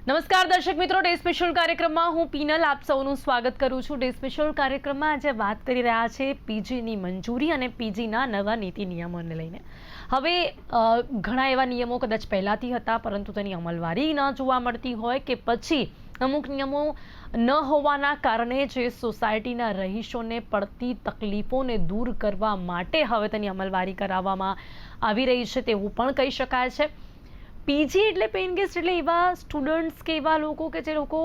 નમસ્કાર દર્શક મિત્રો, ડે સ્પેશિયલ કાર્યક્રમમાં હું પીનલ આપ સૌનું સ્વાગત કરું છું। ડે સ્પેશિયલ કાર્યક્રમમાં આજે વાત કરી રહ્યા છે પીજીની મંજૂરી અને પીજીના નવા નીતિ નિયમોને લઈને। હવે ઘણા એવા નિયમો કદાચ પહેલાથી હતા, પરંતુ તેની અમલવારી ન જોવા મળતી હોય કે પછી અમુક નિયમો ન હોવાના કારણે જે સોસાયટીના રહીશોને પડતી તકલીફોને દૂર કરવા માટે હવે તેની અમલવારી કરાવવામાં આવી રહી છે તેવું પણ કહી શકાય છે। પીજી એટલે પેઇન ગેસ્ટ એટલે એવા સ્ટુડન્ટ્સ કે એવા લોકો કે જે લોકો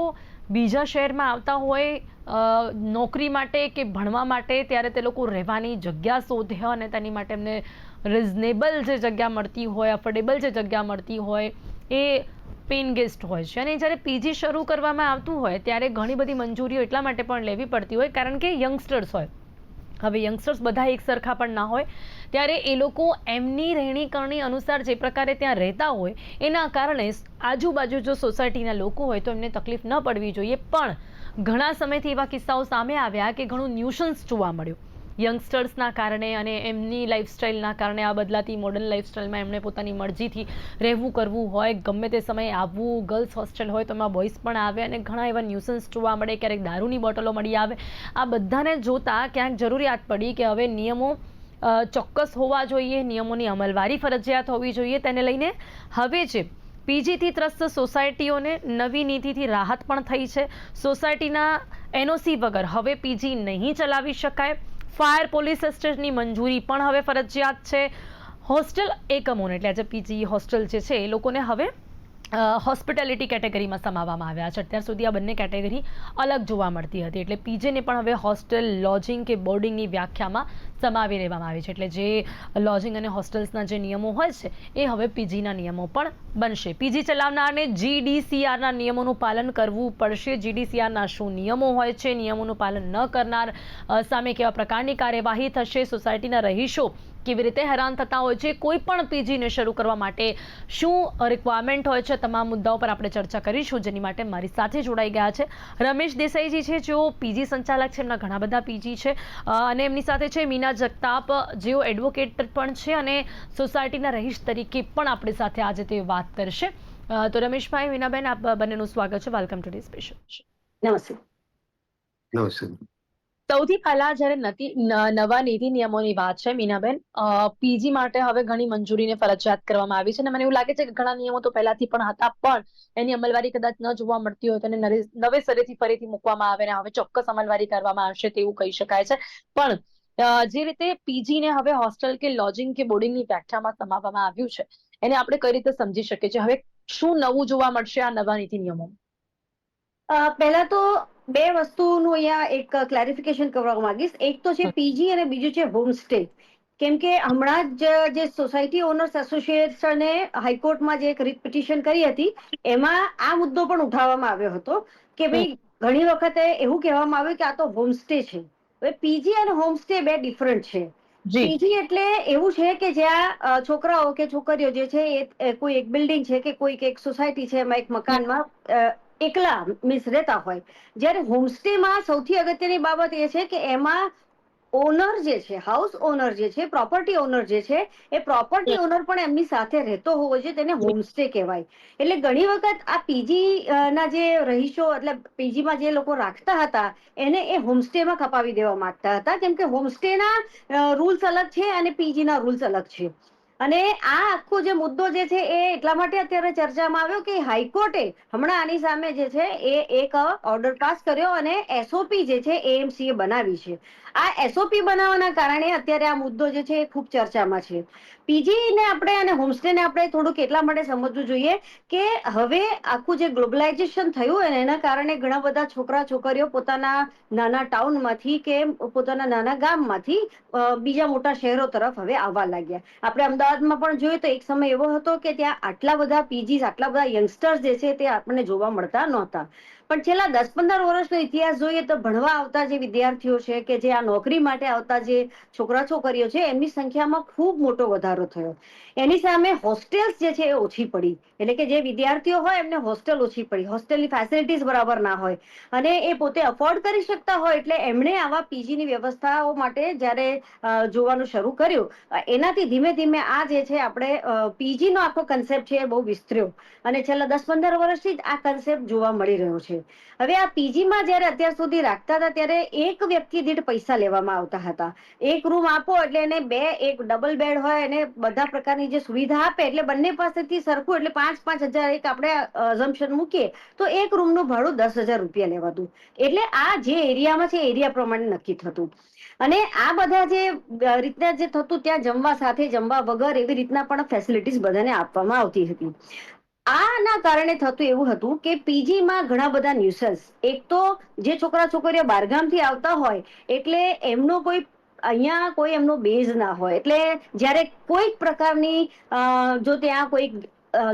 બીજા શહેરમાં આવતા હોય નોકરી માટે કે ભણવા માટે, ત્યારે તે લોકો રહેવાની જગ્યા શોધે અને તેની માટે એમને રિઝનેબલ જે જગ્યા મળતી હોય, અફોર્ડેબલ જે જગ્યા મળતી હોય એ પેઇન ગેસ્ટ હોય છે। અને જ્યારે પીજી શરૂ કરવામાં આવતું હોય ત્યારે ઘણી બધી મંજૂરીઓ એટલા માટે પણ લેવી પડતી હોય કારણ કે યંગસ્ટર્સ હોય। હવે યંગસ્ટર્સ બધા એક સરખા પણ ના હોય, ત્યારે એ લોકો એમની રહેણીકરણી અનુસાર જે પ્રકારે ત્યાં રહેતા હોય એના કારણે આજુબાજુ જો સોસાયટીના લોકો હોય તો એમને તકલીફ ન પડવી જોઈએ। પણ ઘણા સમયથી એવા કિસ્સાઓ સામે આવ્યા કે ઘણું ન્યુસન્સ જોવા મળ્યું યંગસ્ટર્સના કારણે અને એમની લાઈફસ્ટાઈલના કારણે। આ બદલાતી મોડર્ન લાઈફસ્ટાઈલમાં એમણે પોતાની મરજીથી રહેવું કરવું હોય, ગમે તે સમયે આવવું, ગર્લ્સ હોસ્ટેલ હોય તો એમાં બોಯ್સ પણ આવે અને ઘણા એવા ન્યુસન્સ જોવા મળે, ક્યારેક દારૂની બોટલો મળી આવે। આ બધાને જોતા ક્યાંક જરૂરિયાત પડી કે હવે નિયમો ચોક્કસ હોવા જોઈએ, નિયમોની અમલવારી ફરજિયાત હોવી જોઈએ। તેને લઈને હવે છે પીજીથી ત્રસ્ત સોસાયટીઓને નવી નીતિથી રાહત પણ થઈ છે। સોસાયટીના એનઓસી વગર હવે પીજી નહીં ચલાવી શકાય। ફાયર પોલીસ સ્ટેશનની મંજૂરી પણ હવે ફરજિયાત છે। હોસ્ટેલ એકમોને એટલે આજે પીજી હોસ્ટેલ જે છે એ લોકોને હવે હોસ્પિટાલિટી કેટેગરીમાં સમાવવામાં આવ્યા છે। અત્યાર સુધી આ બંને કેટેગરી અલગ જોવા મળતી હતી, એટલે પીજીને પણ હવે હોસ્ટેલ, લોજિંગ કે બોર્ડિંગની વ્યાખ્યામાં સમાવી લેવામાં આવી છે। એટલે જે લોજિંગ અને હોસ્ટેલ્સના જે નિયમો હોય છે એ હવે પીજીના નિયમો પણ બનશે। પીજી ચલાવનારને જીડીસીઆરના નિયમોનું પાલન કરવું પડશે। જીડીસીઆરના શું નિયમો હોય છે, નિયમોનું પાલન ન કરનાર સામે કેવા પ્રકારની કાર્યવાહી થશે, સોસાયટીના રહીશો કેવી રીતે હેરાન થતા હોય છે, કોઈ પણ પીજીને શરૂ કરવા માટે શું રિક્વાયરમેન્ટ હોય છે, તમામ મુદ્દાઓ પર આપણે ચર્ચા કરીશું। જેની માટે મારી સાથે જોડાઈ ગયા છે રમેશ દેસાઈજી છે, જેઓ પીજી સંચાલક છે, એમના ઘણા બધા પીજી છે, અને એમની સાથે છે મીના જગતાપ, જેઓ એડવોકેટ પણ છે અને સોસાયટીના રહીશ તરીકે પણ આપણી સાથે આજે તે વાત કરશે। તો રમેશભાઈ, મીનાબેન, આપ બંનેનું સ્વાગત છે। Welcome to day special. નમસ્તે. નમસ્તે। સૌથી પહેલા જ્યારે નવા નીતિ નિયમોની વાત છે મીનાબેન, પીજી માટે હવે ઘણી મંજૂરીને ફરજિયાત કરવામાં આવી છે અને મને એવું લાગે છે કે ઘણા નિયમો તો પહેલાથી પણ હતા, પણ એની અમલવારી કદાચ ન જોવા મળતી હોય તો એને નવેસરેથી ફરીથી મૂકવામાં આવે અને હવે ચોક્કસ અમલવારી કરવામાં આવશે તેવું કહી શકાય છે। પણ જે રીતે પીજીને હવે હોસ્ટેલ કે લોજિંગ કે બોર્ડિંગની વ્યાખ્યામાં સમાવવામાં આવ્યું છે, એને આપણે કઈ રીતે સમજી શકીએ છીએ? હવે શું નવું જોવા મળશે આ નવા નીતિ નિયમોમાં? પહેલા તો બે વસ્તુનું અહીંયા એક ક્લેરિફિકેશન કરવા માંગીશ। એક તો છે પીજી અને બીજું છે હોમસ્ટે। કેમ કે હમણાં જ જે સોસાયટી ઓનર્સ એસોસિએશને હાઈકોર્ટમાં જે એક રીટ પિટિશન કરી હતી એમાં આ મુદ્દો પણ ઉઠાવવામાં આવ્યો હતો કે ભાઈ ઘણી વખતે એવું કહેવામાં આવ્યું કે આ તો હોમસ્ટે છે। હવે પીજી અને હોમસ્ટે બે ડિફરન્ટ છે। પીજી એટલે એવું છે કે જ્યાં છોકરાઓ કે છોકરીઓ જે છે એ કોઈ એક બિલ્ડિંગ છે કે કોઈ એક સોસાયટી છે એમાં એક મકાનમાં એકલા મીન્સ રહેતા હોય। જ્યારે હોમસ્ટેમાં સૌથી અગત્યની બાબત એ છે કે એમાં ઓનર જે છે, હાઉસ ઓનર જે છે, પ્રોપર્ટી ઓનર જે છે, એ પ્રોપર્ટી ઓનર પણ એમની સાથે રહેતો હોવો જોઈએ, તેને હોમસ્ટે કહેવાય। એટલે ઘણી વખત આ પીજી ના જે રહીશો એટલે પીજીમાં જે લોકો રાખતા હતા એને એ હોમસ્ટેમાં ખપાવી દેવા માંગતા હતા, કેમ કે હોમસ્ટેના રૂલ્સ અલગ છે અને પીજીના રૂલ્સ અલગ છે। અને આ આખો જે મુદ્દો જે છે એ એટલા માટે અત્યારે ચર્ચામાં આવ્યો કે હાઈકોર્ટે હમણાં આની સામે જે છે એ એક ઓર્ડર પાસ કર્યો અને એસઓપી જે છે એએમસીએ બનાવી છે। આ એસઓપી બનાવવાના કારણે અત્યારે આ મુદ્દો જે છે એ ખૂબ ચર્ચામાં છે। પીજીને આપણે અને હોમસ્ટેને આપણે થોડુંક એટલા માટે સમજવું જોઈએ કે હવે આખું જે ગ્લોબલાઇઝેશન થયું હોય ને એના કારણે ઘણા બધા છોકરા છોકરીઓ પોતાના નાના ટાઉનમાંથી કે પોતાના નાના ગામમાંથી બીજા મોટા શહેરો તરફ હવે આવવા લાગ્યા। આપણે અમદાવાદમાં પણ જોયું તો એક સમય એવો હતો કે ત્યાં આટલા બધા પીજી, આટલા બધા યંગસ્ટર્સ જે છે તે આપણને જોવા મળતા નહોતા। પણ છેલ્લા 10-15 વર્ષનો ઇતિહાસ જોઈએ તો ભણવા આવતા જે વિદ્યાર્થીઓ છે કે જે આ નોકરી માટે આવતા જે છોકરા છોકરીઓ છે એમની સંખ્યામાં ખૂબ મોટો વધારો થયો. એની સામે હોસ્ટેલ્સ જે છે એ ઓછી પડી, એટલે કે જે વિદ્યાર્થીઓ હોય એમને હોસ્ટેલ ઓછી પડી, હોસ્ટેલની ફેસિલિટીઝ બરાબર ના હોય અને એ પોતે અફોર્ડ કરી શકતા હોય એટલે એમણે આવા પીજીની વ્યવસ્થાઓ માટે જ્યારે જોવાનું શરૂ કર્યું, એનાથી ધીમે ધીમે આ જે છે આપણે પીજીનો આખો કન્સેપ્ટ છે એ બહુ વિસ્તર્યો અને છેલ્લા 10-15 વર્ષથી જ આ કન્સેપ્ટ જોવા મળી રહ્યો છે. હવે આ પીજીમાં જ્યારે અત્યાર સુધી રાખતા હતા ત્યારે એક વ્યક્તિ દીઠ પૈસા લેવામાં આવતા હતા. એક રૂમ આપો એટલે એને એક ડબલ બેડ હોય અને બધા પ્રકારની જે સુવિધા આપે એટલે બંને પાસેથી સરખું એટલે 5,000 એક આપણે અઝમ્પશન મૂકીએ તો એક રૂમનું ભાડું 10,000 રૂપિયા લેવાતું. એટલે આ જે એરિયામાં છે એરિયા પ્રમાણે નક્કી થતું અને આ બધા જે રીતના જે થતું ત્યાં જમવા સાથે જમવા વગર એવી રીતના પણ ફેસિલિટીઝ બધાને આપવામાં આવતી હતી. આના કારણે થતું એવું હતું કે પીજીમાં ઘણા બધા ન્યુસન્સ, એક તો જે છોકરા છોકરીઓ બહારગામથી આવતા હોય એટલે એમનો કોઈ અહીંયા કોઈ એમનો બેઝ ના હોય એટલે જ્યારે કોઈક પ્રકારની જો ત્યાં કોઈ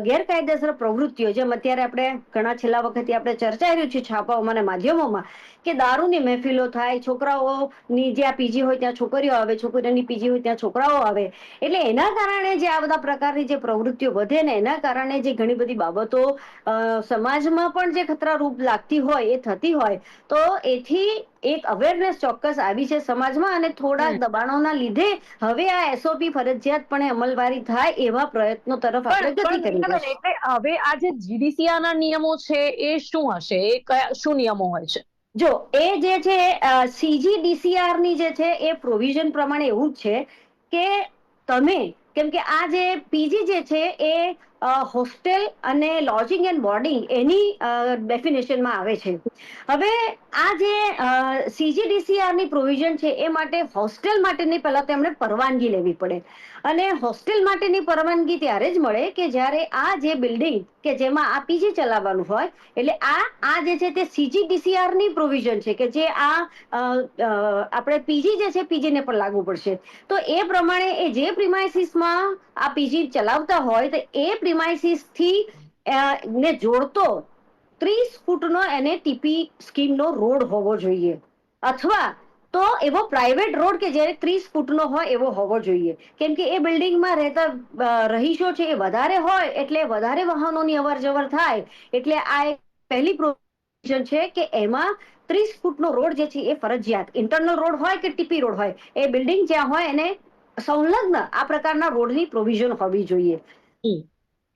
ગેરકાયદેસર પ્રવૃત્તિઓ જેમ અત્યારે આપણે ઘણા છેલ્લા વખતથી આપણે ચર્ચાઈ રહ્યું છે છાપાઓમાં અને માધ્યમોમાં કે દારૂની મહેફિલો થાય, છોકરાઓની જે આ પીજી હોય ત્યાં છોકરીઓ આવે, છોકરીઓની પીજી હોય ત્યાં છોકરાઓ આવે, એટલે એના કારણે જે આ બધા પ્રકારની જે પ્રવૃત્તિઓ વધે ને એના કારણે જે ઘણી બધી બાબતો સમાજમાં પણ જે ખતરારૂપ લાગતી હોય એ થતી હોય તો એથી એક અવેરનેસ ચોક્કસ આવી છે સમાજમાં અને થોડા દબાણોના લીધે હવે આ એસઓપી ફરજિયાતપણે અમલવારી થાય એવા પ્રયત્નો તરફ આપણે ગતિ કરી રહ્યા છીએ. એટલે હવે આ જે જીડીસીઆર ના નિયમો છે એ શું હશે, એ શું નિયમો હોય છે? જો એ જે છે સીજીડીસીઆર ની જે છે એ પ્રોવિઝન પ્રમાણે એવું જ છે કે તમે કેમ કે આ જે પીજી જે છે એ હોસ્ટેલ અને લોજિંગ એન્ડ બોર્ડિંગ એની ડેફિનેશનમાં આવે છે. હવે આ જે સીજીડીસીઆર ની પ્રોવિઝન છે એ માટે હોસ્ટેલ માટેની પહેલા તેમણે પરવાનગી લેવી પડે અને હોસ્ટેલ માટેની પરવાનગી ત્યારે જ મળે કે જ્યારે આ જે બિલ્ડિંગ કે જેમાં આ પીજી ચલાવવાનું હોય એટલે આ જે છે તે સીજીડીસીઆર ની પ્રોવિઝન છે કે જે આપણે પીજી જે છે પીજીને પણ લાગુ પડશે. તો એ પ્રમાણે એ જે પ્રિમાઇસીસમાં આ પીજી ચલાવતા હોય તો એ પ્રિમાઇસીસ થી ને જોડતો 30 ફૂટનો એને ટીપી સ્કીમનો રોડ હોવો જોઈએ અથવા તો એવો પ્રાઇવેટ રોડ કે જે 30 ફૂટનો હોય એવો હોવો જોઈએ. કેમ કે એ બિલ્ડિંગમાં રહેતા રહીશો છે એ વધારે હોય એટલે વધારે વાહનોની અવર જવર થાય એટલે આ એક પહેલી પ્રોવિઝન છે કે એમાં 30 ફૂટનો રોડ જે છે એ ફરજિયાત ઇન્ટરનલ રોડ હોય કે ટીપી રોડ હોય એ બિલ્ડિંગ જ્યાં હોય એને સંલગ્ન આ પ્રકારના રોડની પ્રોવિઝન હોવી જોઈએ.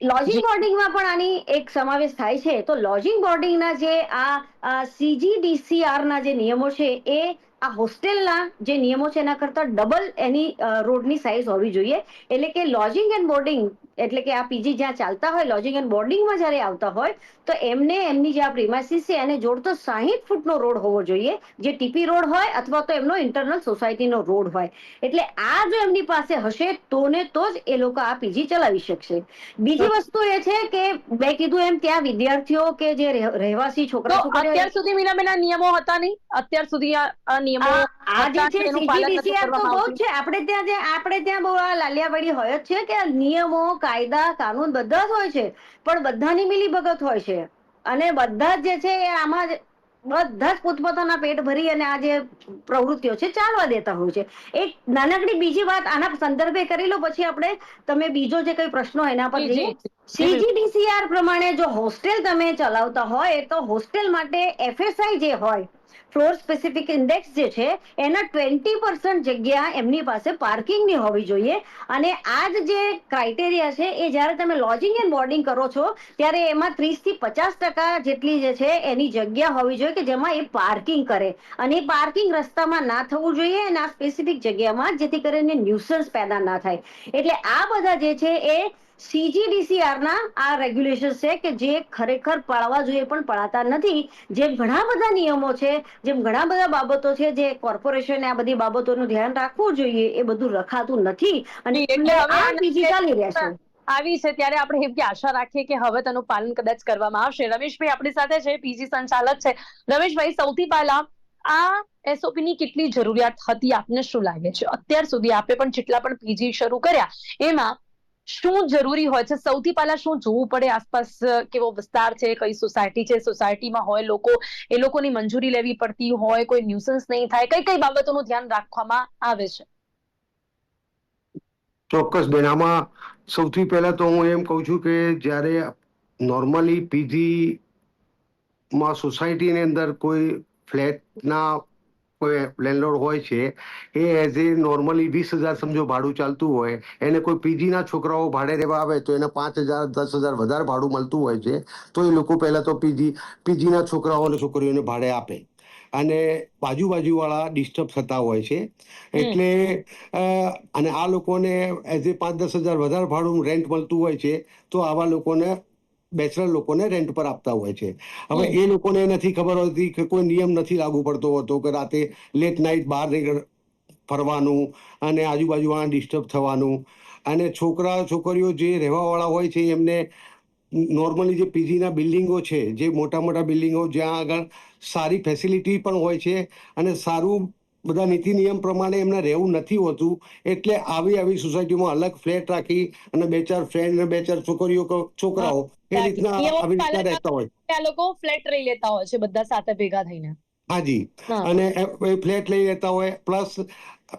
લોજિંગ બોર્ડિંગમાં પણ આની એક સમાવેશ થાય છે. તો લોજિંગ બોર્ડિંગના જે આ સીજીડીસીઆર ના જે નિયમો છે એ આ હોસ્ટેલના જે નિયમો છે એના કરતા ડબલ એની રોડની સાઇઝ હોવી જોઈએ. એટલે કે લોજિંગ એન્ડ બોર્ડિંગ એટલે કે આ પીજી જ્યાં ચાલતા હોય લોજિંગ એન્ડ બોર્ડિંગમાં જ્યારે આવતા હોય તો એમને એમની જે આ પ્રિમાઇસીસ છે એને જોડતો 60 ફૂટનો રોડ હોવો જોઈએ જે ટીપી રોડ હોય અથવા તો એમનો ઇન્ટરનલ સોસાયટીનો રોડ હોય. એટલે આ જો એમની પાસે હશે તો જ એ લોકો આ પીજી ચલાવી શકશે. બીજી વસ્તુ એ છે કે મેં કીધું એમ ત્યાં વિદ્યાર્થીઓ કે જે રહેવાસી છોકરા છોકરીઓ અત્યાર સુધી મીનાબેન આ નિયમો હતા નહીં, અત્યાર સુધી આ નિયમો આ જે છે સીજીડીસીઆર તો બહુ જ છે. આપણે ત્યાં બહુ લાલિયાવાડી હોય જ છે કે નિયમો કાયદા કાનૂન બધા જ હોય છે પણ બધાની મિલીભગત હોય છે અને બધા જ જે છે એ આમાં બધા જ પોતપોતાના પેટ ભરી અને આ જે પ્રવૃત્તિઓ છે ચાલવા દેતા હોય છે. એક નાનકડી બીજી વાત આના સંદર્ભે કરી લો પછી આપણે તમે બીજો જે કઈ પ્રશ્નો એના પર જઈએ. સીજીડીસીઆર પ્રમાણે જો હોસ્ટેલ તમે ચલાવતા હોય તો હોસ્ટેલ માટે એફએસઆઈ જે હોય ફ્લોર સ્પેસિફિક ઇન્ડેક્સ જે છે એના 20% જગ્યા એમની પાસે પાર્કિંગની હોવી જોઈએ અને આ જે ક્રાઇટેરિયા છે એ જ્યારે તમે લોજિંગ એન્ડ બોર્ડિંગ કરો છો ત્યારે એમાં 30 થી 50% જેટલી જે છે એની જગ્યા હોવી જોઈએ કે જેમાં એ પાર્કિંગ કરે અને એ પાર્કિંગ રસ્તામાં ના થવું જોઈએ અને આ સ્પેસિફિક જગ્યામાં જેથી કરીને ન્યુસન્સ પેદા ના થાય. એટલે આ બધા જે છે એ સીજીડીસીઆર ના આ રેગ્યુલેશન છે કે જે ખરેખર પાળવા જોઈએ પણ પળાતા નથી. જેમ ઘણા બધા નિયમો છે જેમ ઘણા બધા બાબતો છે જે કોર્પોરેશને આ બધી બાબતોનું ધ્યાન રાખવું જોઈએ એ બધું રખાતું નથી અને આ પીજી ચાલી રહ્યા છે. આવી છે ત્યારે આપણે એવી આશા રાખીએ કે હવે તેનું પાલન કદાચ કરવામાં આવશે. રમેશભાઈ આપણી સાથે છે, પીજી સંચાલક છે. રમેશભાઈ, સૌથી પહેલા આ એસઓપી ની કેટલી જરૂરિયાત હતી આપને શું લાગે છે? અત્યાર સુધી આપે પણ જેટલા પણ પીજી શરૂ કર્યા એમાં શું જરૂરી હોય છે? સૌથી પહેલા શું જોવું પડે? આસપાસ કેવો વિસ્તાર છે, કઈ સોસાયટી છે, સોસાયટીમાં હોય લોકો, એ લોકોની મંજૂરી લેવી પડતી હોય, કોઈ ન્યુસન્સ નહીં થાય, કઈ કઈ બાબતોનું ધ્યાન રાખવામાં આવે છે? ચોક્કસ બેન, આમાં સૌથી પહેલા તો હું એમ કહું છું કે જ્યારે નોર્મલી પીજી માં સોસાયટીની અંદર કોઈ ફ્લેટના કોઈ લેન્ડલોર્ડ હોય છે, એ એઝ એ નોર્મલી 20,000 સમજો ભાડું ચાલતું હોય, એને કોઈ પીજીના છોકરાઓ ભાડે રહેવા આવે તો એને 5,000 10,000 વધારે ભાડું મળતું હોય છે. તો એ લોકો પહેલા તો પીજીના છોકરાઓ અને છોકરીઓને ભાડે આપે અને બાજુવાળા ડિસ્ટર્બ થતા હોય છે. એટલે અને આ લોકોને એઝ એ 5-10,000 વધારે ભાડું રેન્ટ મળતું હોય છે, તો આવા લોકોને બેચલર લોકોને રેન્ટ પર આપતા હોય છે. હવે એ લોકોને નથી ખબર હોતી કે કોઈ નિયમ નથી લાગુ પડતો હોતો કે રાતે લેટ નાઇટ બહાર ફરવાનું અને આજુબાજુવાળા ડિસ્ટર્બ થવાનું. અને છોકરીઓ જે રહેવાવાળા હોય છે એમને નોર્મલી જે પીજીના બિલ્ડિંગો છે, જે મોટા મોટા બિલ્ડિંગો જ્યાં આગળ સારી ફેસિલિટી પણ હોય છે અને સારું બધા નીતિ નિયમ પ્રમાણે એમને રહેવું નથી હોતું, એટલે આવી સોસાયટીમાં અલગ ફ્લેટ રાખી અને 2-4 ફ્રેન્ડ અને 2-4 છોકરાઓ એ રીતના આવી રીતના રહેતા હોય. આ લોકો ફ્લેટ લઈ લેતા હોય છે બધા સાથે ભેગા થઈને. હાજી, અને એ ફ્લેટ લઈ લેતા હોય, પ્લસ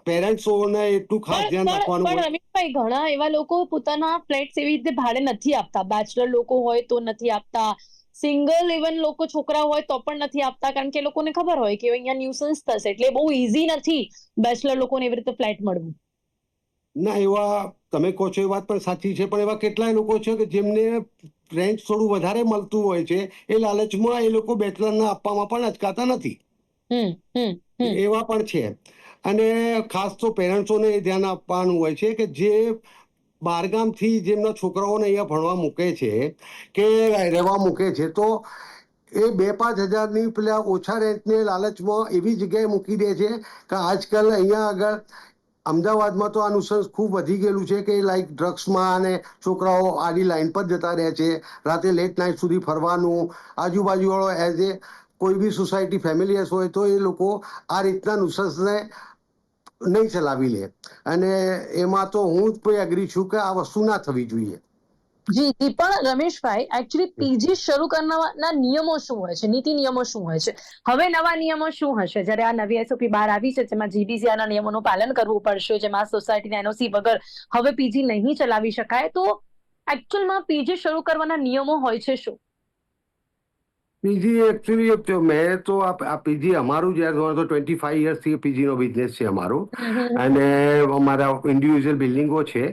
પેરેન્ટ્સોને એટલું ખાસ ધ્યાન રાખવાનું પણ હોય. રમેશભાઈ, ઘણા એવા લોકો પોતાના ફ્લેટ્સ એવી રીતે ભાડે નથી આપતા. બેચલર લોકો હોય તો નથી આપતા, સિંગલ ઇવન લોકો છોકરા હોય તો પણ નથી આપતા, કારણ કે એ લોકોને ખબર હોય કે અહીંયા ન્યુસન્સ થશે, એટલે બહુ ઈઝી નથી બેચલર લોકોને એવી રીતે ફ્લેટ મળવું. ના, એવા તમે કહો છો એ વાત પણ સાચી છે, પણ એવા કેટલાય લોકો છે કે જેમને રેન્ટ થોડું વધારે મળતું હોય છે, એ લાલચમાં એ લોકો બેચલરને આપવામાં પણ અચકાતા નથી. એવા પણ છે. અને ખાસ તો પેરેન્ટ્સોને એ ધ્યાન આપવાનું હોય છે કે જે બહારગામથી જેમના છોકરાઓને અહીંયા ભણવા મૂકે છે કે રહેવા મૂકે છે, તો એ 2-5 હજારની પેલા ઓછા રેન્ટને લાલચમાં એવી જગ્યાએ મૂકી દે છે કે આજકાલ અહીંયા આગળ અમદાવાદમાં તો આ નુસન્સ ખૂબ વધી ગયેલું છે કે લાઈક ડ્રગ્સમાં અને છોકરાઓ આડી લાઈન પર જતા રહે છે, રાતે લેટ નાઇટ સુધી ફરવાનું. આજુબાજુવાળો એઝ એ કોઈ બી સોસાયટી ફેમિલિયસ હોય તો એ લોકો આ રીતના નુસન્સને નહીં ચલાવી લે. અને એમાં તો હું જ એગ્રી છું કે આ વસ્તુ ના થવી જોઈએ. જી, પણ રમેશભાઈ, એકચ્યુઅલી પીજી શરૂ કરવાના નિયમો શું હોય છે, નીતિ નિયમો શું હોય છે? હવે નવા નિયમો શું હશે જ્યારે આ નવી એસઓપી બહાર આવી છે, જેમાં જીડીસીઆર ના નિયમોનું પાલન કરવું પડશે, જેમાં સોસાયટીના એનઓસી વગર હવે પીજી નહીં ચલાવી શકાય, તો એકચ્યુઅલમાં પીજી શરૂ કરવાના નિયમો હોય છે શું? પીજી એકચ્યુઅલી મેં તો આ પીજી અમારું જ્યારે તો 25 યર્સથી પીજીનો બિઝનેસ છે અમારો, અને અમારા ઇન્ડિવિજ્યુઅલ બિલ્ડિંગો છે.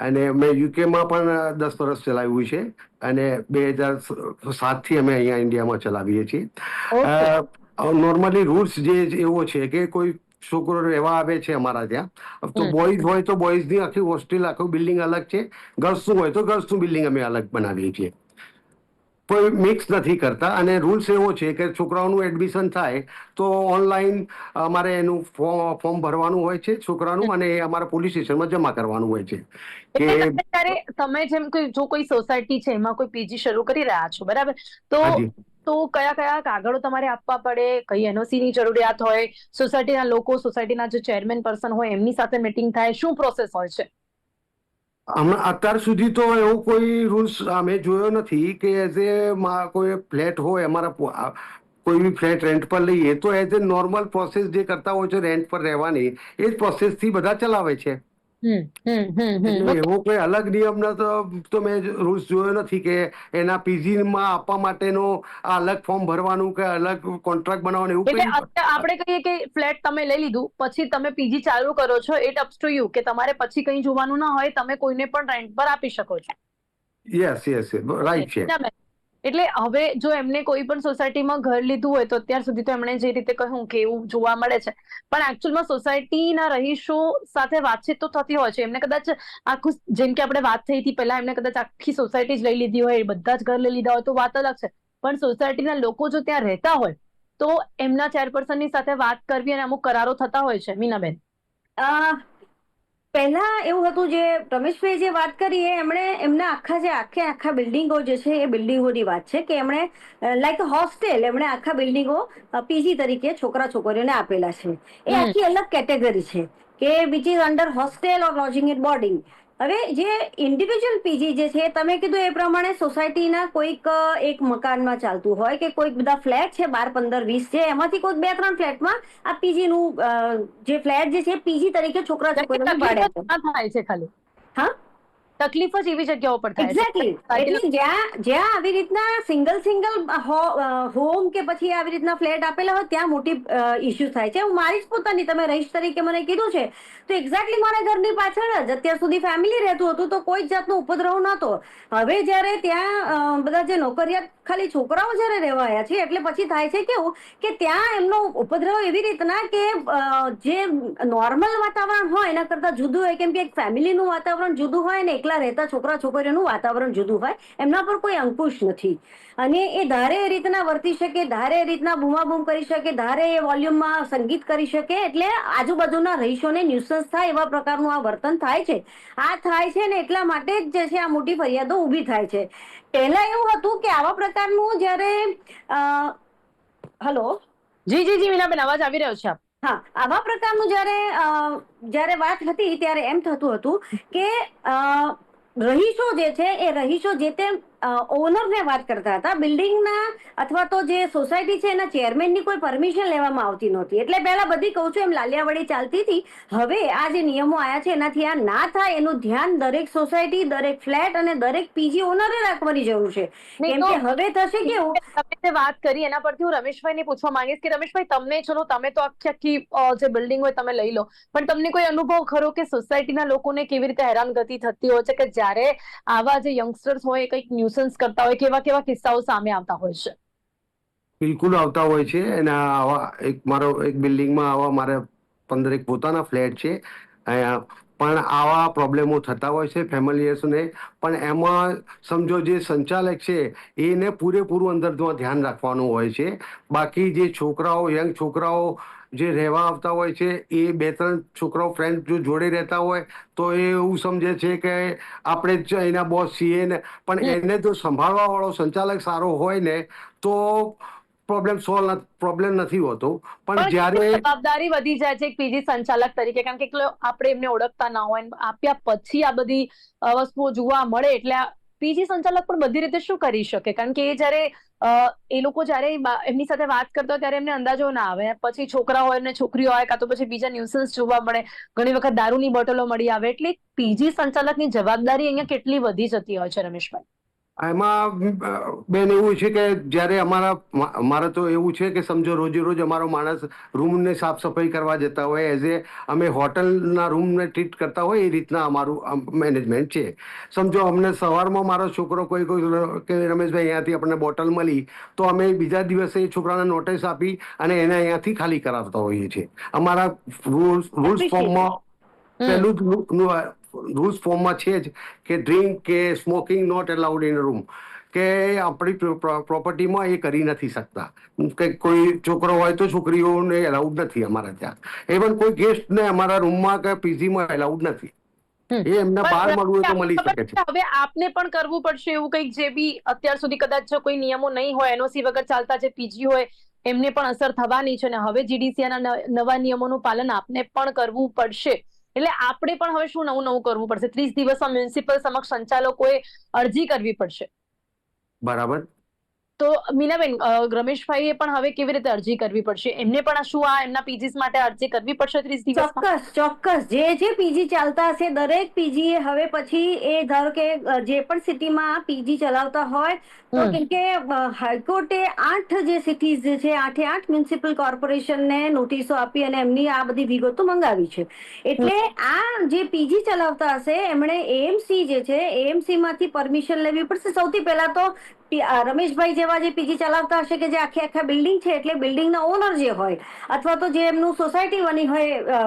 અને મેં યુકેમાં પણ 10 વર્ષ ચલાવ્યું છે અને 2007થી અમે અહીંયા ઇન્ડિયામાં ચલાવીએ છીએ. નોર્મલી રૂલ્સ જે એવો છે કે કોઈ છોકરો રહેવા આવે છે અમારા ત્યાં, તો બોયઝ હોય તો બોયઝની આખી હોસ્ટેલ આખું બિલ્ડિંગ અલગ છે, ગર્લ્સનું હોય તો ગર્લ્સનું બિલ્ડિંગ અમે અલગ બનાવીએ છીએ. કોઈ મિક્સ નથી કરતા. અને રૂલ્સ એવો છે કે છોકરાઓનું એડમિશન થાય તો ઓનલાઈન અમારે એનું ફોર્મ ભરવાનું હોય છે છોકરાનું, અને એ અમારા પોલીસ સ્ટેશનમાં જમા કરવાનું હોય છે. કે તમે જેમ કે જો કોઈ સોસાયટી છે એમાં કોઈ પીજી શરૂ કરી રહ્યા છો, બરાબર, તો કયા કયા કાગળો તમારે આપવા પડે, કઈ એનઓસી ની જરૂરિયાત હોય, સોસાયટીના લોકો, સોસાયટીના જે ચેરમેન પર્સન હોય એમની સાથે મીટિંગ થાય, શું પ્રોસેસ હોય છે? અત્યાર સુધી તો એવો કોઈ રૂલ્સ અમે જોયો નથી કે એઝ એ કોઈ ફ્લેટ હોય અમારા, કોઈ બી ફ્લેટ રેન્ટ પર લઈએ તો એઝ એ નોર્મલ પ્રોસેસ જે કરતા હોય છે રેન્ટ પર રહેવાની, એ જ પ્રોસેસથી બધા ચલાવે છે. એવો કોઈ અલગ નિયમ તો મેં રૂલ્સ જોયો નથી કે એના પીજીમાં આપવા માટેનો અલગ ફોર્મ ભરવાનું કે અલગ કોન્ટ્રાક્ટ બનાવવાનું, એવું કંઈ. એટલે આપણે કહીએ કે ફ્લેટ તમે લઈ લીધું, પછી તમે પીજી ચાલુ કરો છો, ઇટ અપ્સ ટુ યુ કે તમારે પછી કંઈ જોવાનું ના હોય, તમે કોઈને પણ રેન્ટ પર આપી શકો છો. યસ, રાઈટ છે. એટલે હવે જો એમને કોઈ પણ સોસાયટીમાં ઘર લીધું હોય તો અત્યાર સુધી તો એમણે જે રીતે કહ્યું કે એવું જોવા મળે છે, પણ એકચ્યુઅલમાં સોસાયટીના રહીશો સાથે વાતચીત તો થતી હોય છે. એમને કદાચ આખું, જેમ કે આપણે વાત થઈ હતી પહેલા, એમને કદાચ આખી સોસાયટી જ લઈ લીધી હોય, બધા જ ઘર લઈ લીધા હોય તો વાત અલગ છે, પણ સોસાયટીના લોકો જો ત્યાં રહેતા હોય તો એમના ચેરપર્સનની સાથે વાત કરવી અને અમુક કરારો થતા હોય છે. મીનાબેન, પહેલા એવું હતું, જે રમેશભાઈ જે વાત કરી એ એમણે એમના આખા બિલ્ડિંગો જે છે એ બિલ્ડિંગોની વાત છે કે એમણે લાઈક હોસ્ટેલ, એમણે આખા બિલ્ડિંગો પીજી તરીકે છોકરા છોકરીઓને આપેલા છે. એ આખી અલગ કેટેગરી છે કે which is under hostel or lodging and boarding. હવે જે ઇન્ડિવિજ્યુઅલ પીજી જે છે તમે કીધું એ પ્રમાણે સોસાયટીના કોઈક એક મકાનમાં ચાલતું હોય કે કોઈક બધા ફ્લેટ છે 12, 15, 20 છે એમાંથી કોઈક 2-3 ફ્લેટમાં આ પીજી નું જે ફ્લેટ જે છે પીજી તરીકે છોકરા છોકરીઓને ભાડે તકલીફ જ આપે. ના થાય છે ખાલી, હા, તકલીફ જ એવી જગ્યાઓ પર થાય છે. એક્ઝેક્ટલી. એટલે જ્યાં આવી રીતના સિંગલ હોમ કે પછી આવી રીતના ફ્લેટ આપેલા હોય ત્યાં મોટી ઇસ્યુ થાય છે. હું મારી જ પોતાની, તમે રહીશ તરીકે મને કીધું છે તો એક્ઝેક્ટલી મારા ઘરની પાછળ જ અત્યાર સુધી ફેમિલી રહેતું હતું તો કોઈ જ જાતનો ઉપદ્રવ નહોતો. હવે જ્યારે ત્યાં બધા જે નોકરિયાત ખાલી છોકરાઓ જ્યારે રહેવા આવ્યા છે એટલે પછી થાય છે કેવું કે ત્યાં એમનો ઉપદ્રવ એવી રીતના કે જે નોર્મલ વાતાવરણ હોય એના કરતા જુદું હોય, કેમ કે એક ફેમિલીનું વાતાવરણ જુદું હોય ને એકલા રહેતા છોકરા છોકરીઓનું વાતાવરણ જુદું હોય, એમના પર કોઈ અંકુશ નથી અને એ ધારે એ રીતના વર્તી શકે, ધારે એ રીતના બૂમાબૂમ કરી શકે, ધારે એ વોલ્યુમમાં સંગીત કરી શકે, એટલે આજુબાજુના રહીશોને ન્યુસન્સ થાય એવા પ્રકારનું આ વર્તન થાય છે. આ થાય છે ને એટલા માટે જ જે છે આ મોટી ફરિયાદો ઊભી થાય છે. પહેલા એવું હતું કે આવા પ્રકારનું જ્યારે હલો, જી જી જી મીનાબેન, અવાજ આવી રહ્યો છે. હા, આવા પ્રકારનું જ્યારે વાત હતી ત્યારે એમ થતું હતું કે રહીશો જે છે એ રહીશો જે તે ઓનરને વાત કરતા હતા. બિલ્ડિંગના અથવા તો જે સોસાયટી છે એના ચેરમેનની કોઈ પરમિશન લેવામાં આવતી નહોતી. એટલે પહેલા બધી કહું છું એમ લાલિયાવાડી ચાલતી હતી. હવે આ જે નિયમો આવ્યા છે એનાથી આ ના થાય એનું ધ્યાન દરેક સોસાયટી, દરેક ફ્લેટ અને દરેક પીજી ઓનરે રાખવાની જરૂર છે. કેમ કે હવે થશે કેવું, તમે જે વાત કરી એના પરથી હું રમેશભાઈને પૂછવા માંગીશ કે રમેશભાઈ, તમને ચલો તમે તો આખી જે બિલ્ડિંગ હોય તમે લઈ લો, પણ તમને કોઈ અનુભવ ખરો કે સોસાયટીના લોકોને કેવી રીતે હેરાનગતિ થતી હોય છે કે જ્યારે આવા જે યંગસ્ટર્સ હોય કંઈક ન્યુસન્સ કરતા હોય, કેવા કેવા કિસ્સાઓ સામે આવતા હોય છે? બિલકુલ આવતા હોય છે. અને આવા મારો એક બિલ્ડિંગમાં આવા મારે 15 પોતાના ફ્લેટ છે. પણ આવા પ્રોબ્લેમો થતા હોય છે ફેમિલીયર્સને. પણ એમાં સમજો જે સંચાલક છે એને પૂરેપૂરું અંદરમાં ધ્યાન રાખવાનું હોય છે. બાકી જે છોકરાઓ, યંગ છોકરાઓ જે રહેવા આવતા હોય છે એ 2-3 છોકરાઓ ફ્રેન્ડ જો જોડે રહેતા હોય તો એ એવું સમજે છે કે આપણે જ એના બોસ છીએ ને. પણ એને તો સંભાળવા વાળો સંચાલક સારો હોય ને તો પ્રોબ્લેમ નથી હોતો. પણ જ્યારે જવાબદારી વધી જાય છે એક પીજી સંચાલક તરીકે, કારણ કે આપણે એમને ઓળખતા ના હોય, આપ્યા પછી આ બધી વસ્તુઓ જોવા મળે એટલે પીજી સંચાલક પણ બધી રીતે શું કરી શકે? કારણ કે એ જ્યારે એ લોકો જ્યારે એમની સાથે વાત કરતા હોય ત્યારે એમને અંદાજો ના આવે, પછી છોકરા હોય ને છોકરીઓ હોય, કાં તો પછી બીજા ન્યુસન્સ જોવા મળે, ઘણી વખત દારૂની બોટલો મળી આવે, એટલે પીજી સંચાલકની જવાબદારી અહીંયા કેટલી વધી જતી હોય છે રમેશભાઈ? એમાં બેન એવું છે કે જ્યારે મારે તો એવું છે કે સમજો રોજે રોજ અમારો માણસ રૂમને સાફ સફાઈ કરવા જતા હોય, અમે હોટલના રૂમને ટ્રીટ કરતા હોય એ રીતના અમારું મેનેજમેન્ટ છે. સમજો અમને સવારમાં મારો છોકરો કોઈ કે રમેશભાઈ અહીંયાથી આપણને બોટલ મળી તો અમે બીજા દિવસે એ છોકરાને નોટિસ આપી અને એને અહીંયાથી ખાલી કરાવતા હોઈએ છીએ. અમારા રૂલ્સ ફોર્મમાં પહેલું રૂલ્સ ફોર્મમાં છે જ કે ડ્રિંક કે smoking not allowed in room, કે આપણી પ્રોપર્ટીમાં એ કરી નથી શકતા. કે કોઈ છોકરો હોય તો છોકરીઓને એલાઉડ નથી અમારા ત્યાં. ઇવન કોઈ ગેસ્ટને અમારા રૂમમાં કે પીજીમાં એલાઉડ નથી. એ એમને બહાર મળવું હોય તો મળી શકે છે. હવે આપને પણ કરવું પડશે એવું કંઈક, જે બી અત્યાર સુધી કદાચ કોઈ નિયમો નહીં હોય, એનઓસી વગર ચાલતા જે પીજી હોય એમને પણ અસર થવાની છે. અને હવે જીડીસીઆના નવા નિયમોનું પાલન આપને પણ કરવું પડશે. એટલે આપણે પણ હવે શું નવું કરવું પડશે? 30 દિવસમાં મ્યુનિસિપલ સમક્ષ સંચાલકોએ અરજી કરવી પડશે. બરાબર. તો મીનાબેન, રમેશભાઈએ પણ હવે કેવી રીતે અરજી કરવી પડશે? એમને પણ શું આ એમના પીજીસ માટે અરજી કરવી પડશે 30 દિવસમાં? ચોક્કસ. જે પીજી ચાલતા હશે દરેક પીજી હવે પછી એ ધારો કે જે પણ સિટીમાં પીજી ચલાવતા હોય તો, કેમ કે હાઈકોર્ટે 8 જે સિટીઝ જે છે 8 મ્યુનિસિપલ કોર્પોરેશનને નોટિસો આપી અને એમની આ બધી વિગતો મંગાવી છે. એટલે આ જે પીજી ચલાવતા હશે એમણે એએમસી જે છે એએમસી માંથી પરમિશન લેવી પડશે. સૌથી પહેલા તો રમેશભાઈ જેવા જે પીજી ચલાવતા હશે કે જે આખા બિલ્ડિંગ છે એટલે બિલ્ડિંગના ઓનર જે હોય અથવા તો જે એમનું સોસાયટી બની હોય,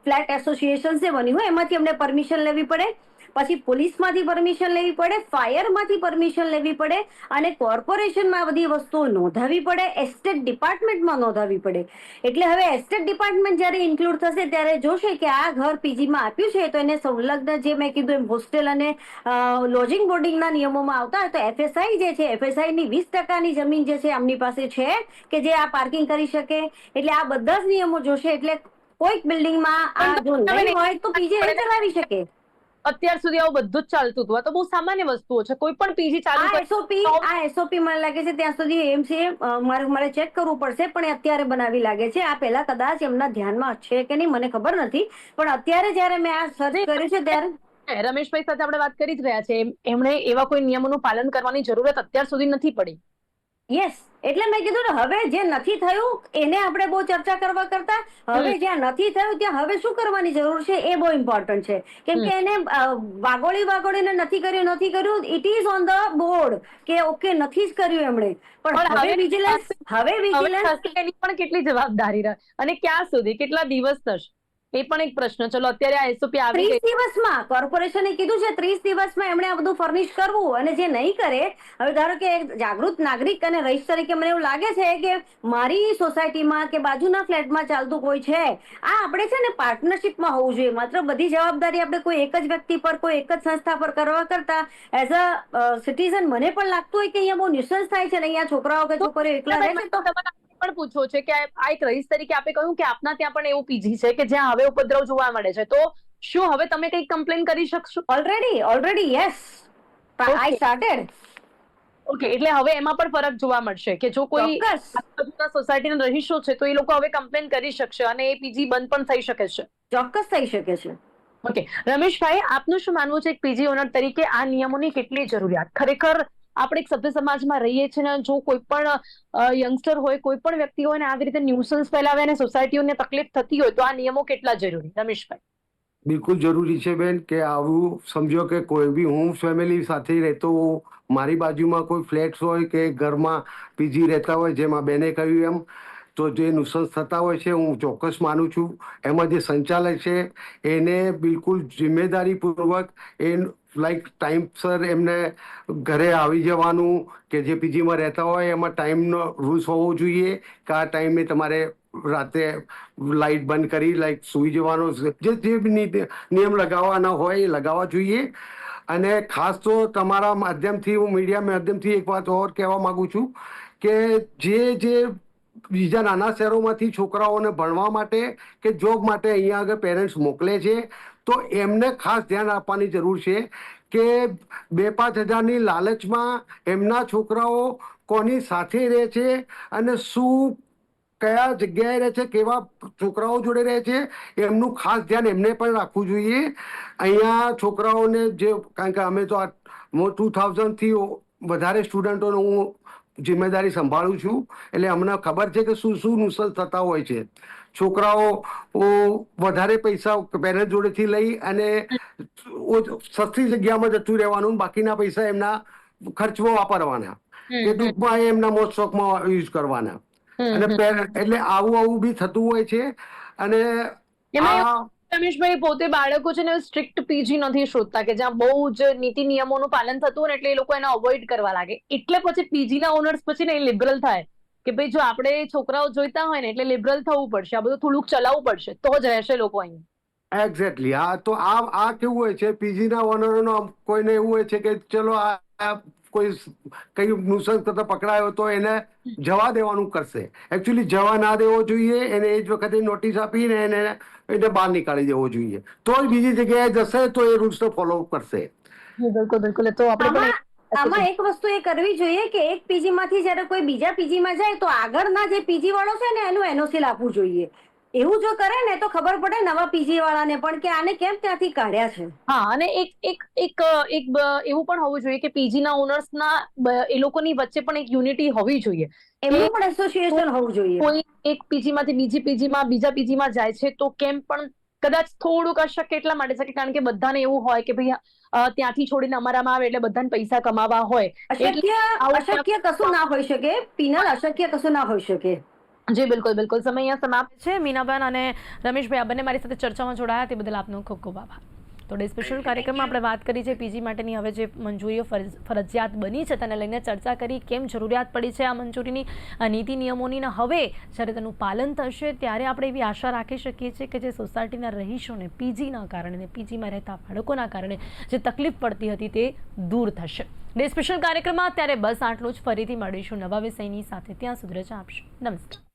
ફ્લેટ એસોસિએશન જે બની હોય, એમાંથી એમને પરમિશન લેવી પડે. પછી પોલીસમાંથી પરમિશન લેવી પડે, ફાયરમાંથી પરમિશન લેવી પડે અને કોર્પોરેશનમાં બધી વસ્તુઓ નોંધાવી પડે, એસ્ટેટ ડિપાર્ટમેન્ટમાં નોંધાવી પડે. એટલે હવે એસ્ટેટ ડિપાર્ટમેન્ટ જ્યારે ઇન્ક્લુડ થશે ત્યારે જોશે કે આ ઘર પીજીમાં આપ્યું છે તો એને સંલગ્ન જે મેં કીધું એમ હોસ્ટેલ અને લોજિંગ બોર્ડિંગના નિયમોમાં આવતા હોય તો એફએસઆઈ જે છે, એફએસઆઈની 20% જમીન જે છે આમની પાસે છે કે જે આ પાર્કિંગ કરી શકે. એટલે આ બધા જ નિયમો જોશે. એટલે કોઈક બિલ્ડિંગમાં આ જો નહીં હોય તો પીજી ચલાવી શકે. અત્યાર સુધી આવું બધું જ ચાલતું હતું. આ તો બહુ સામાન્ય વસ્તુઓ છે. કોઈ પણ પીજી ચાલુ આ એસઓપી મને લાગે છે ત્યાં સુધી એમસીએ મારે ચેક કરવું પડશે, પણ એ અત્યારે બનાવી લાગે છે. આ પહેલા કદાચ એમના ધ્યાનમાં છે કે નહીં મને ખબર નથી, પણ અત્યારે જયારે મેં આ સર્ચ કર્યું છે ત્યારે રમેશભાઈ સાથે આપણે વાત કરી જ રહ્યા છે. એમણે એવા કોઈ નિયમોનું પાલન કરવાની જરૂરત અત્યાર સુધી નથી પડી. યસ, એટલે મેં કીધું ને હવે જે નથી થયું એને આપણે બહુ ચર્ચા કરવા કરતા હવે જ્યાં નથી થયું ત્યાં હવે શું કરવાની જરૂર છે એ બહુ ઇમ્પોર્ટન્ટ છે. કેમ કે એને વાગોળીને નથી કર્યું it is on the board કે ઓકે નથી જ કર્યું એમણે, પણ હવે વિજિલન્સ એની પણ કેટલી જવાબદારી રહે અને ક્યાં સુધી કેટલા દિવસ થશે એ પણ એક પ્રશ્ન. ચલો અત્યારે આ એસઓપી આવી 30 દિવસમાં કોર્પોરેશને કીધું છે 30 દિવસમાં એમણે આ બધું ફર્નિશ કરવું, અને જે નહીં કરે, હવે ધારો કે એક જાગૃત નાગરિક અને રહીશ તરીકે મને એવું લાગે છે કે મારી સોસાયટીમાં કે બાજુના ફ્લેટમાં ચાલતું કોઈ છે, આ આપણે છે ને પાર્ટનરશિપમાં હોવું જોઈએ. માત્ર બધી જવાબદારી આપણે કોઈ એક જ વ્યક્તિ પર કોઈ એક જ સંસ્થા પર કરવા કરતા એઝ અ સિટીઝન મને પણ લાગતું હોય કે અહીંયા બહુ ન્યુસન્સ થાય છે ને અહીંયા છોકરાઓ કે છોકરીઓ એકલા રહે છે. તો પણ પૂછવો છે કે આ એક રહીશ તરીકે આપે કહ્યું કે આપના ત્યાં પણ એવું પીજી છે કે જ્યાં હવે ઉપદ્રવ જોવા મળે છે, તો શું હવે તમે કઈ કમ્પ્લેન કરી શકશો? Already yes, I started. Okay, એટલે હવે એમાં પણ ફરક જોવા મળશે કે જો કોઈ આજુબાજુના સોસાયટીના રહીશો છે તો એ લોકો હવે કમ્પ્લેન કરી શકશે અને એ પીજી બંધ પણ થઈ શકે છે. ચોક્કસ થઈ શકે છે. ઓકે, રમેશભાઈ, આપનું શું માનવું છે એક પીજી ઓનર તરીકે આ નિયમોની કેટલી જરૂરિયાત? ખરેખર આપણે એક સભ્ય સમાજમાં રહીએ છીએ ને જો કોઈ પણ યંગસ્ટર હોય, કોઈ પણ વ્યક્તિ હોય ને આવી રીતે ન્યુસન્સ ફેલાવે અને સોસાયટીઓને તકલીફ થતી હોય તો આ નિયમો કેટલા જરૂરી? રમેશભાઈ. બિલકુલ જરૂરી છે બેન, કે આવું સમજો કે કોઈ બી હું ફેમિલી સાથે રહેતો હોઉં, મારી બાજુમાં કોઈ ફ્લેટ્સ હોય કે ઘરમાં પીજી રહેતા હોય, જેમાં બેને કહ્યું એમ, તો જે નુકસાન થતા હોય છે હું ચોક્કસ માનું છું. એમાં જે સંચાલક છે એને બિલકુલ જિમ્મેદારીપૂર્વક એ લાઈક ટાઈમસર એમને ઘરે આવી જવાનું, કે જે પીજીમાં રહેતા હોય એમાં ટાઈમનો રૂલ્સ હોવો જોઈએ કે આ ટાઈમે તમારે રાતે લાઇટ બંધ કરી લાઈક સૂઈ જવાનો, જે નિયમ લગાવવાના હોય એ લગાવવા જોઈએ. અને ખાસ તો તમારા માધ્યમથી, હું મીડિયા માધ્યમથી એક વાત ઓર કહેવા માંગુ છું કે જે બીજા નાના શહેરોમાંથી છોકરાઓને ભણવા માટે કે જોબ માટે અહીંયા આગળ પેરેન્ટ્સ મોકલે છે, તો એમને ખાસ ધ્યાન આપવાની જરૂર છે કે 2-5 હજારની લાલચમાં એમના છોકરાઓ કોની સાથે રહે છે અને શું કયા જગ્યાએ રહે છે, કેવા છોકરાઓ જોડે રહે છે, એમનું ખાસ ધ્યાન એમને પણ રાખવું જોઈએ. અહીંયા છોકરાઓને જે, કારણ કે અમે તો 2000થી વધારે સ્ટુડન્ટોને હું જિમ્મેદારી સંભાળું છું, એટલે અમને ખબર છે કે શું નુકસાન થતા હોય છે. છોકરાઓ વધારે પૈસા પેરેન્ટ જોડેથી લઈ અને સસ્તી જગ્યામાં જતું રહેવાનું, બાકીના પૈસા એમના ખર્ચમાં વાપરવાના, એ ટૂંકમાં એમના મોજ શોખમાં યુઝ કરવાના. અને એટલે આવું બી થતું હોય છે. અને રમેશભાઈ, પોતે બાળકો છે ને સ્ટ્રિક્ટ પીજી નથી શોધતા કે જ્યાં બહુ જ નીતિ નિયમોનું પાલન થતું હોય ને એટલે એ લોકો એને અવોઇડ કરવા લાગે, એટલે પછી પીજીના ઓનર્સ પછી ને લિબરલ થાય કે ભાઈ જો આપણે છોકરાઓ જોઈતા હોય ને એટલે લિબરલ થવું પડશે, આ બધું થોડુંક ચલાવવું પડશે તો જ રહેશે લોકો અહીંયા. એક્ઝેક્ટલી. તો આ કેવું હોય છે, પીજીના ઓનરોનો કોઈને એવું હોય છે કે ચલો આ કોઈ કઈ નુકસાન કરતા પકડાયો તો એને જવા દેવાનું કરશે. એકચ્યુઅલી જવા ના દેવો જોઈએ, એને એ જ વખતે નોટિસ આપીને એને બહાર નીકાળી દેવો જોઈએ, તો જ બીજી જગ્યાએ જશે તો એ રૂલ્સ ફોલો કરશે. બિલકુલ. તો આપણે આમાં એક વસ્તુ એ કરવી જોઈએ કે એક પીજી માંથી જયારે કોઈ બીજા પીજીમાં જાય તો આગળના જે પીજી વાળો છે ને એનું એનઓસી આપવું જોઈએ. એવું જો કરે ને તો ખબર પડે નવા પીજી વાળાને પણ કે આને કેમ ત્યાંથી કાઢ્યા છે. હા, અને એક એવું પણ હોવું જોઈએ કે પીજીના ઓનર્સના એ લોકોની વચ્ચે પણ એક યુનિટી હોવી જોઈએ, એમનું પણ એસોસિએશન હોવું જોઈએ. કોઈ એક પીજીમાંથી બીજી પીજીમાં બીજા પીજીમાં જાય છે તો કેમ પણ કદાચ થોડુંક અશક્ય એટલા માટે છે કારણ કે બધાને એવું હોય કે ભાઈ ત્યાંથી છોડીને અમારામાં આવે એટલે બધાને પૈસા કમાવા હોય. અશક્ય કશું ના હોઈ શકે પિનલ, અશક્ય કશું ના હોઈ શકે. જી બિલકુલ. સમય અહીંયા સમાપ્ત છે. મીનાબેન અને રમેશભાઈ, આ બંને મારી સાથે ચર્ચામાં જોડાયા તે બદલ આપનો ખૂબ ખૂબ આભાર. તો ડે સ્પેશિયલ કાર્યક્રમમાં આપણે વાત કરી છે પીજી માટેની હવે જે મંજૂરીઓ ફરજિયાત બની છે તેને લઈને ચર્ચા કરી, કેમ જરૂરિયાત પડી છે આ મંજૂરીની, નીતિ નિયમોની. હવે જ્યારે તેનું પાલન થશે ત્યારે આપણે એવી આશા રાખી શકીએ છીએ કે જે સોસાયટીના રહીશોને પીજીના કારણે, પીજીમાં રહેતા બાળકોના કારણે જે તકલીફ પડતી હતી તે દૂર થશે. ડે સ્પેશિયલ કાર્યક્રમમાં અત્યારે બસ આટલું જ. ફરીથી મળીશું નવા વિષયની સાથે. ત્યાં સુધી રજા આપશો. નમસ્કાર.